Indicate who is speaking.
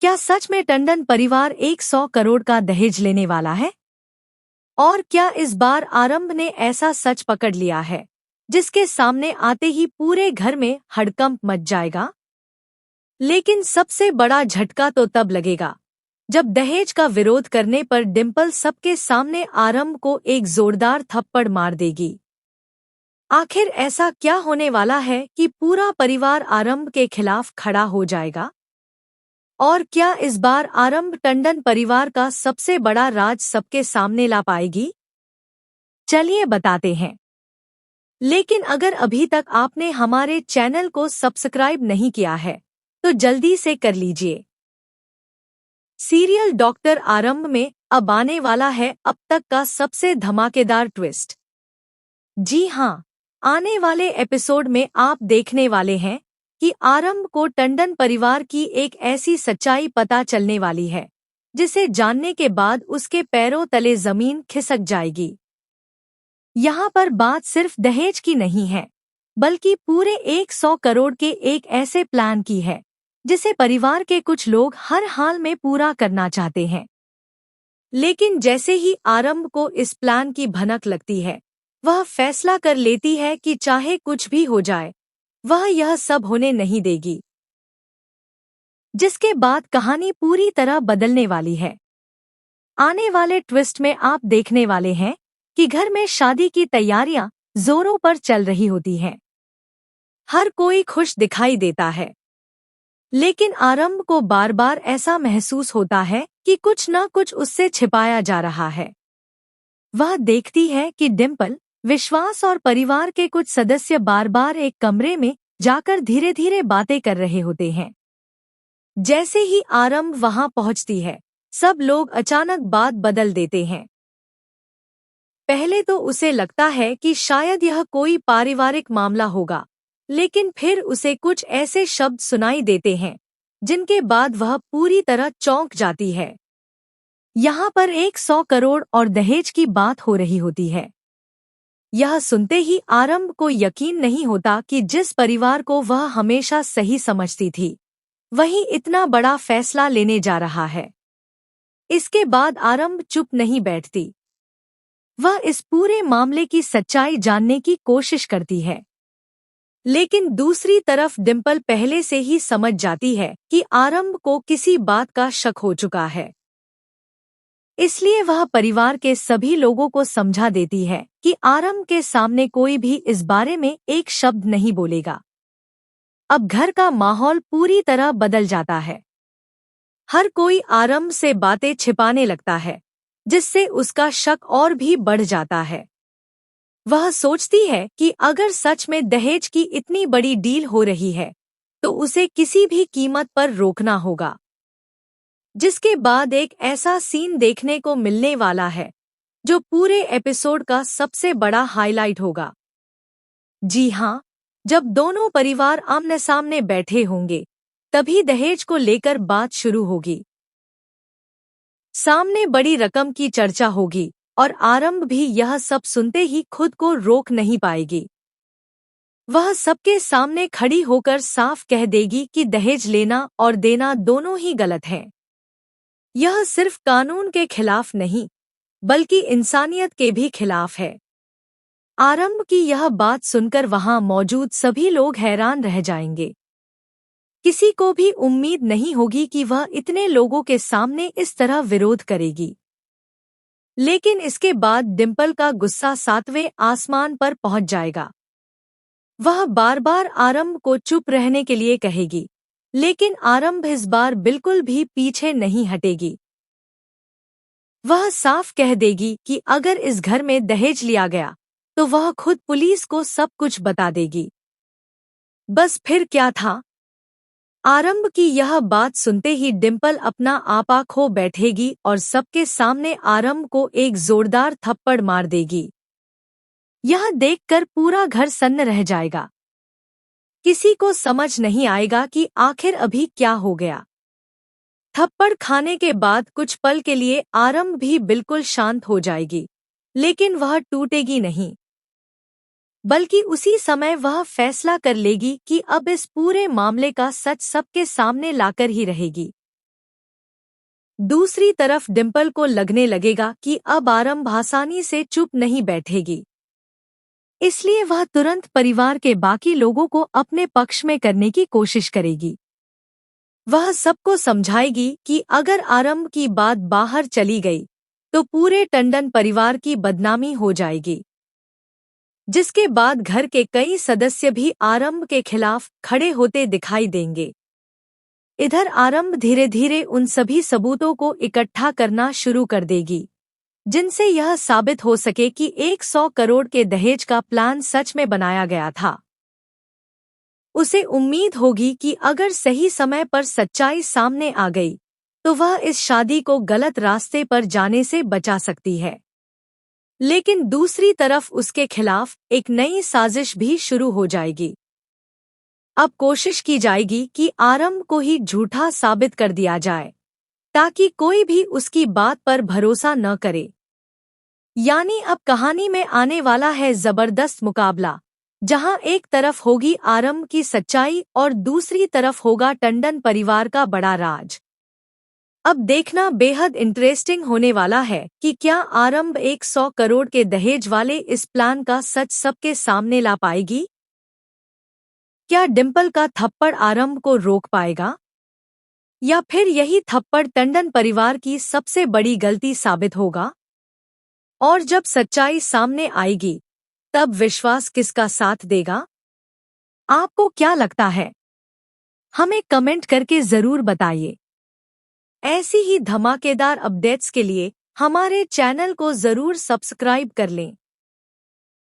Speaker 1: क्या सच में टंडन परिवार 100 करोड़ का दहेज लेने वाला है? और क्या इस बार आरंभ ने ऐसा सच पकड़ लिया है जिसके सामने आते ही पूरे घर में हड़कंप मच जाएगा? लेकिन सबसे बड़ा झटका तो तब लगेगा जब दहेज का विरोध करने पर डिम्पल सबके सामने आरंभ को एक जोरदार थप्पड़ मार देगी। आखिर ऐसा क्या होने वाला है कि पूरा परिवार आरंभ के खिलाफ खड़ा हो जाएगा? और क्या इस बार आरंभ टंडन परिवार का सबसे बड़ा राज सबके सामने ला पाएगी? चलिए बताते हैं। लेकिन अगर अभी तक आपने हमारे चैनल को सब्सक्राइब नहीं किया है तो जल्दी से कर लीजिए। सीरियल डॉक्टर आरंभ में अब आने वाला है अब तक का सबसे धमाकेदार ट्विस्ट। जी हां, आने वाले एपिसोड में आप देखने वाले हैं कि आरंभ को टंडन परिवार की एक ऐसी सच्चाई पता चलने वाली है जिसे जानने के बाद उसके पैरों तले जमीन खिसक जाएगी। यहाँ पर बात सिर्फ दहेज की नहीं है, बल्कि पूरे 100 करोड़ के एक ऐसे प्लान की है जिसे परिवार के कुछ लोग हर हाल में पूरा करना चाहते हैं। लेकिन जैसे ही आरंभ को इस प्लान की भनक लगती है, वह फैसला कर लेती है कि चाहे कुछ भी हो जाए, वह यह सब होने नहीं देगी। जिसके बाद कहानी पूरी तरह बदलने वाली है। आने वाले ट्विस्ट में आप देखने वाले हैं कि घर में शादी की तैयारियां जोरों पर चल रही होती हैं। हर कोई खुश दिखाई देता है, लेकिन आरंभ को बार बार ऐसा महसूस होता है कि कुछ न कुछ उससे छिपाया जा रहा है। वह देखती है कि डिम्पल, विश्वास और परिवार के कुछ सदस्य बार बार एक कमरे में जाकर धीरे धीरे बातें कर रहे होते हैं। जैसे ही आरंभ वहां पहुंचती है, सब लोग अचानक बात बदल देते हैं। पहले तो उसे लगता है कि शायद यह कोई पारिवारिक मामला होगा, लेकिन फिर उसे कुछ ऐसे शब्द सुनाई देते हैं जिनके बाद वह पूरी तरह चौंक जाती है। यहाँ पर 100 करोड़ और दहेज की बात हो रही होती है। यह सुनते ही आरंभ को यकीन नहीं होता कि जिस परिवार को वह हमेशा सही समझती थी, वही इतना बड़ा फैसला लेने जा रहा है। इसके बाद आरंभ चुप नहीं बैठती। वह इस पूरे मामले की सच्चाई जानने की कोशिश करती है। लेकिन दूसरी तरफ डिम्पल पहले से ही समझ जाती है कि आरंभ को किसी बात का शक हो चुका है। इसलिए वह परिवार के सभी लोगों को समझा देती है कि आरंभ के सामने कोई भी इस बारे में एक शब्द नहीं बोलेगा। अब घर का माहौल पूरी तरह बदल जाता है। हर कोई आरंभ से बातें छिपाने लगता है, जिससे उसका शक और भी बढ़ जाता है। वह सोचती है कि अगर सच में दहेज की इतनी बड़ी डील हो रही है, तो उसे किसी भी कीमत पर रोकना होगा। जिसके बाद एक ऐसा सीन देखने को मिलने वाला है जो पूरे एपिसोड का सबसे बड़ा हाइलाइट होगा। जी हाँ, जब दोनों परिवार आमने सामने बैठे होंगे, तभी दहेज को लेकर बात शुरू होगी। सामने बड़ी रकम की चर्चा होगी और आरंभ भी यह सब सुनते ही खुद को रोक नहीं पाएगी। वह सबके सामने खड़ी होकर साफ कह देगी कि दहेज लेना और देना दोनों ही गलत हैं। यह सिर्फ कानून के खिलाफ नहीं, बल्कि इंसानियत के भी खिलाफ है। आरंभ की यह बात सुनकर वहां मौजूद सभी लोग हैरान रह जाएंगे। किसी को भी उम्मीद नहीं होगी कि वह इतने लोगों के सामने इस तरह विरोध करेगी। लेकिन इसके बाद डिम्पल का गुस्सा 7वें आसमान पर पहुंच जाएगा। वह बार बार आरंभ को चुप रहने के लिए कहेगी, लेकिन आरंभ इस बार बिल्कुल भी पीछे नहीं हटेगी। वह साफ कह देगी कि अगर इस घर में दहेज लिया गया तो वह खुद पुलिस को सब कुछ बता देगी। बस फिर क्या था? आरंभ की यह बात सुनते ही डिम्पल अपना आपा खो बैठेगी और सबके सामने आरंभ को एक जोरदार थप्पड़ मार देगी। यह देखकर पूरा घर सन्न रह जाएगा। किसी को समझ नहीं आएगा कि आखिर अभी क्या हो गया। थप्पड़ खाने के बाद कुछ पल के लिए आरंभ भी बिल्कुल शांत हो जाएगी, लेकिन वह टूटेगी नहीं। बल्कि उसी समय वह फैसला कर लेगी कि अब इस पूरे मामले का सच सबके सामने लाकर ही रहेगी। दूसरी तरफ डिम्पल को लगने लगेगा कि अब आरंभ आसानी से चुप नहीं बैठेगी। इसलिए वह तुरंत परिवार के बाकी लोगों को अपने पक्ष में करने की कोशिश करेगी। वह सबको समझाएगी कि अगर आरंभ की बात बाहर चली गई तो पूरे टंडन परिवार की बदनामी हो जाएगी, जिसके बाद घर के कई सदस्य भी आरंभ के खिलाफ खड़े होते दिखाई देंगे। इधर आरंभ धीरे धीरे उन सभी सबूतों को इकट्ठा करना शुरू कर देगी जिनसे यह साबित हो सके कि 100 करोड़ के दहेज का प्लान सच में बनाया गया था। उसे उम्मीद होगी कि अगर सही समय पर सच्चाई सामने आ गई तो वह इस शादी को गलत रास्ते पर जाने से बचा सकती है। लेकिन दूसरी तरफ उसके खिलाफ एक नई साजिश भी शुरू हो जाएगी। अब कोशिश की जाएगी कि आरंभ को ही झूठा साबित कर दिया जाए ताकि कोई भी उसकी बात पर भरोसा न करे। यानी अब कहानी में आने वाला है जबरदस्त मुकाबला, जहां एक तरफ होगी आरंभ की सच्चाई और दूसरी तरफ होगा टंडन परिवार का बड़ा राज। अब देखना बेहद इंटरेस्टिंग होने वाला है कि क्या आरंभ 100 करोड़ के दहेज वाले इस प्लान का सच सबके सामने ला पाएगी। क्या डिम्पल का थप्पड़ आरंभ को रोक पाएगा, या फिर यही थप्पड़ टंडन परिवार की सबसे बड़ी गलती साबित होगा। और जब सच्चाई सामने आएगी तब विश्वास किसका साथ देगा। आपको क्या लगता है, हमें कमेंट करके जरूर बताइए। ऐसी ही धमाकेदार अपडेट्स के लिए हमारे चैनल को जरूर सब्सक्राइब कर लें।